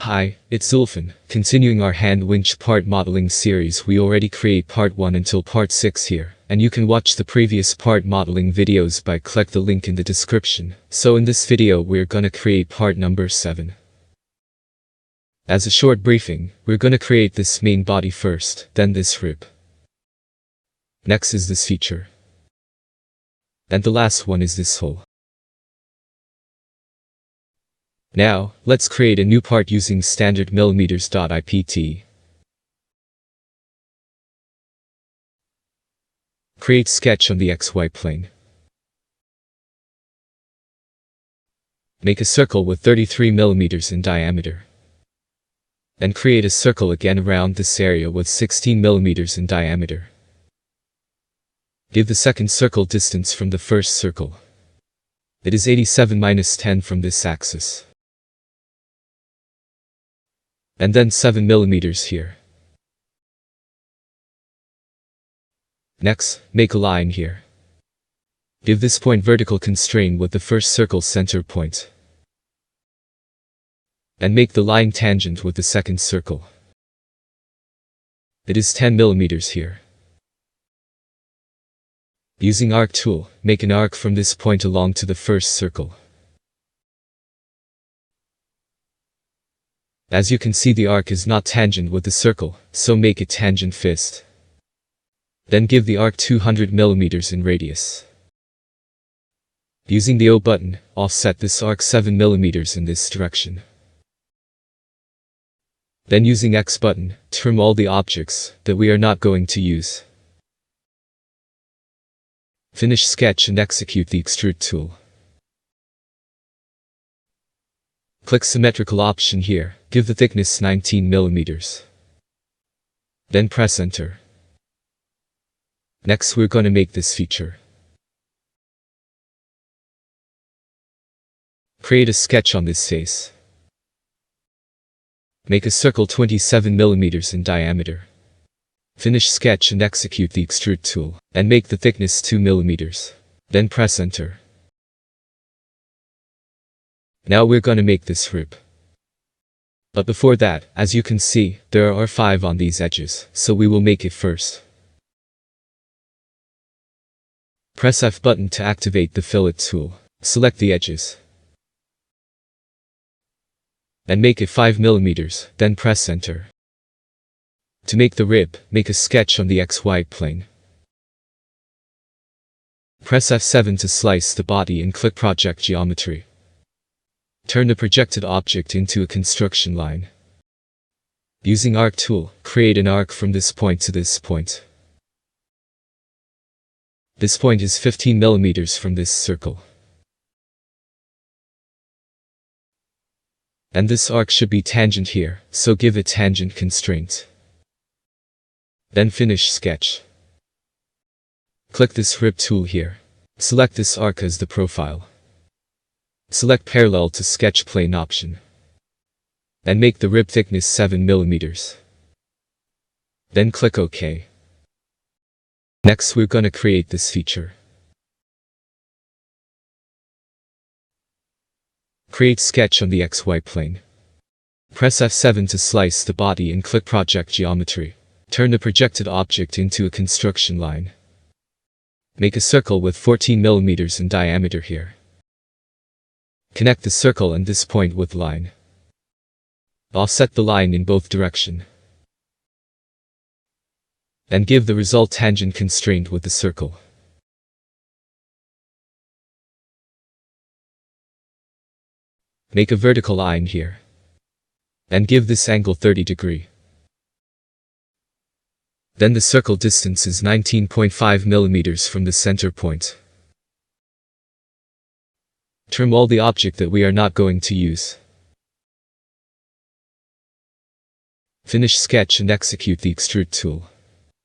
Hi, it's Zulfan. Continuing our hand winch part modeling series, we already create part 1 until part 6 here, and you can watch the previous part modeling videos by click the link in the description. So in this video we're gonna create part number 7. As a short briefing, we're gonna create this main body first, then this rib. Next is this feature. And the last one is this hole. Now, let's create a new part using standard millimeters.ipt. Create sketch on the XY plane. Make a circle with 33 millimeters in diameter. Then create a circle again around this area with 16 millimeters in diameter. Give the second circle distance from the first circle. It is 87 minus 10 from this axis. And then 7 millimeters here. Next, make a line here. Give this point vertical constraint with the first circle center point. And make the line tangent with the second circle. It is 10 millimeters here. Using arc tool, make an arc from this point along to the first circle. As you can see, the arc is not tangent with the circle, so make it tangent fist. Then give the arc 200 millimeters in radius. Using the O button, offset this arc 7 millimeters in this direction. Then using X button, trim all the objects that we are not going to use. Finish sketch and execute the extrude tool. Click symmetrical option here, give the thickness 19 millimeters. Then press enter. Next we're gonna make this feature. Create a sketch on this face. Make a circle 27 millimeters in diameter. Finish sketch and execute the extrude tool, and make the thickness 2 millimeters. Then press enter. Now we're gonna make this rib. But before that, as you can see, there are 5 on these edges, so we will make it first. Press F button to activate the fillet tool. Select the edges. And make it 5 millimeters, then press enter. To make the rib, make a sketch on the XY plane. Press F7 to slice the body and click Project Geometry. Turn the projected object into a construction line. Using arc tool, create an arc from this point to this point. This point is 15 millimeters from this circle. And this arc should be tangent here, so give it tangent constraint. Then finish sketch. Click this rib tool here. Select this arc as the profile. Select parallel to sketch plane option. And make the rib thickness 7 millimeters. Then click OK. Next we're gonna create this feature. Create sketch on the XY plane. Press F7 to slice the body and click Project Geometry. Turn the projected object into a construction line. Make a circle with 14 millimeters in diameter here. Connect the circle and this point with line. Offset the line in both directions. And give the result tangent constraint with the circle. Make a vertical line here. And give this angle 30 degrees. Then the circle distance is 19.5 millimeters from the center point. Trim all the object that we are not going to use. Finish sketch and execute the extrude tool.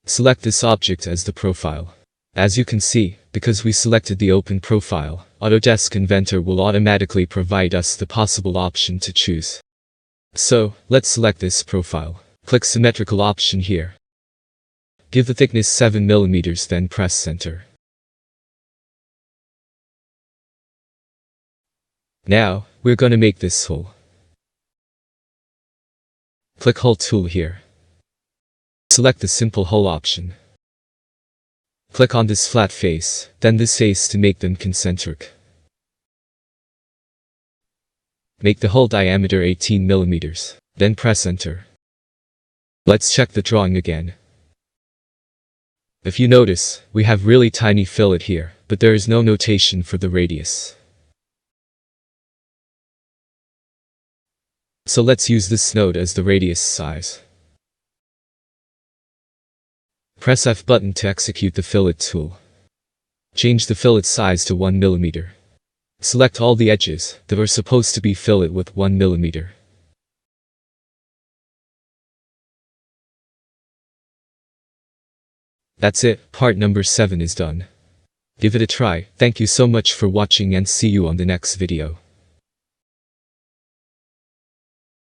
Select this object as the profile. As you can see, because we selected the open profile, Autodesk Inventor will automatically provide us the possible option to choose. So, let's select this profile. Click symmetrical option here. Give the thickness 7 millimeters, then press center. Now, we're gonna make this hole. Click Hull tool here. Select the simple hull option. Click on this flat face, then this face to make them concentric. Make the hull diameter 18 mm, then press enter. Let's check the drawing again. If you notice, we have really tiny fillet here, but there is no notation for the radius. So let's use this node as the radius size. Press F button to execute the fillet tool. Change the fillet size to 1 mm. Select all the edges that are supposed to be fillet with 1 mm. That's it, part number 7 is done. Give it a try. Thank you so much for watching and see you on the next video.